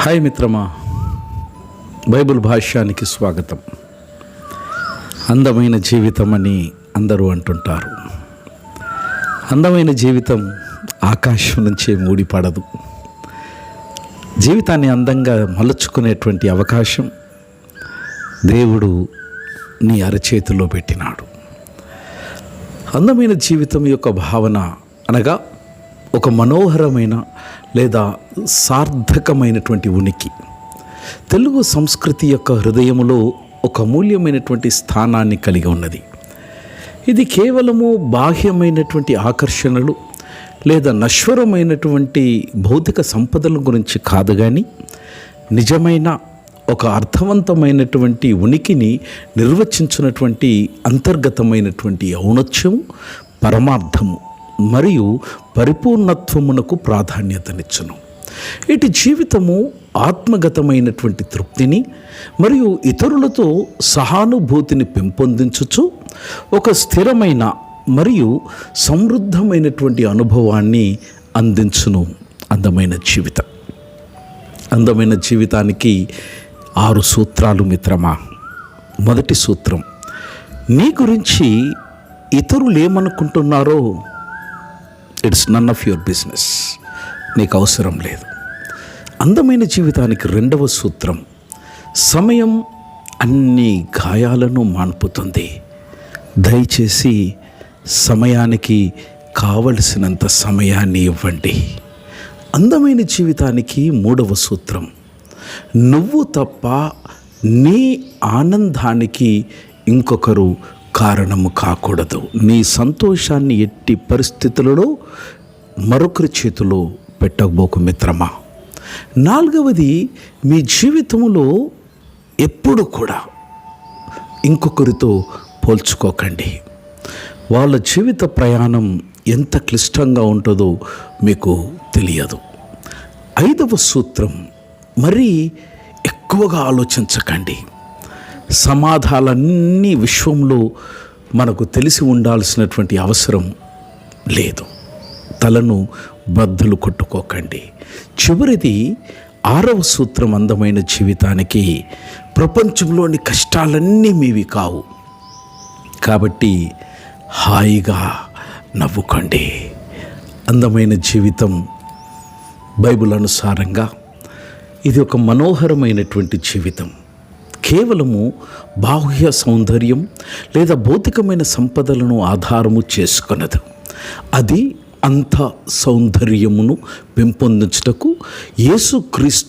Hi మిత్రమా, Bible భాష్యానికి స్వాగతం. అందమైన జీవితం అని అందరూ అంటుంటారు. అందమైన జీవితం ఆకాశం నుంచే మూడిపడదు. జీవితాన్ని అందంగా మలుచుకునేటువంటి అవకాశం దేవుడు నీ అరచేతిలో పెట్టినాడు. అందమైన జీవితం యొక్క భావన అనగా ఒక మనోహరమైన లేదా సార్థకమైనటువంటి ఉనికి. తెలుగు సంస్కృతి యొక్క హృదయములో ఒక అమూల్యమైనటువంటి స్థానాన్ని కలిగి ఉన్నది. ఇది కేవలము బాహ్యమైనటువంటి ఆకర్షణలు లేదా నశ్వరమైనటువంటి భౌతిక సంపదల గురించి కాదు, కానీ నిజమైన ఒక అర్థవంతమైనటువంటి ఉనికిని నిర్వచించినటువంటి అంతర్గతమైనటువంటి ఔన్నత్యము, పరమార్థము మరియు పరిపూర్ణత్వమునకు ప్రాధాన్యతనిచ్చును. ఇటు జీవితము ఆత్మగతమైనటువంటి తృప్తిని మరియు ఇతరులతో సహానుభూతిని పెంపొందించుచు ఒక స్థిరమైన మరియు సమృద్ధమైనటువంటి అనుభవాన్ని అందించును. అందమైన జీవితం. అందమైన జీవితానికి 6 సూత్రాలు మిత్రమా. మొదటి సూత్రం, నీ గురించి ఇతరులు ఏమనుకుంటున్నారో it's none of your business, నీకు అవసరం లేదు. అందమైన జీవితానికి రెండవ సూత్రం, సమయం అన్ని గాయాలను మాన్పుతుంది. దయచేసి సమయానికి కావలసినంత సమయాన్ని ఇవ్వండి. అందమైన జీవితానికి మూడవ సూత్రం, నువ్వు తప్ప నీ ఆనందానికి ఇంకొకరు కారణము కాకూడదు. నీ సంతోషాన్ని ఎట్టి పరిస్థితులలో మరొకరి చేతిలో పెట్టబోకు మిత్రమా. నాలుగవది, మీ జీవితంలో ఎప్పుడు కూడా ఇంకొకరితో పోల్చుకోకండి. వాళ్ళ జీవిత ప్రయాణం ఎంత క్లిష్టంగా ఉంటుందో మీకు తెలియదు. ఐదవ సూత్రం, మరీ ఎక్కువగా ఆలోచించకండి. సమాధానాలన్నీ విశ్వంలో మనకు తెలిసి ఉండాల్సినటువంటి అవసరం లేదు. తలను బద్దలు కొట్టుకోకండి. చివరిది, 6వ సూత్రం అందమైన జీవితానికి, ప్రపంచంలోని కష్టాలన్నీ మీవి కావు కాబట్టి హాయిగా నవ్వుకోండి. అందమైన జీవితం బైబిల్ అనుసారంగా ఇది ఒక మనోహరమైనటువంటి జీవితం. కేవలము బాహ్య సౌందర్యం లేదా భౌతికమైన సంపదలను ఆధారము చేసుకున్నది. అది అంత సౌందర్యమును పెంపొందించుటకు యేసుక్రీస్తు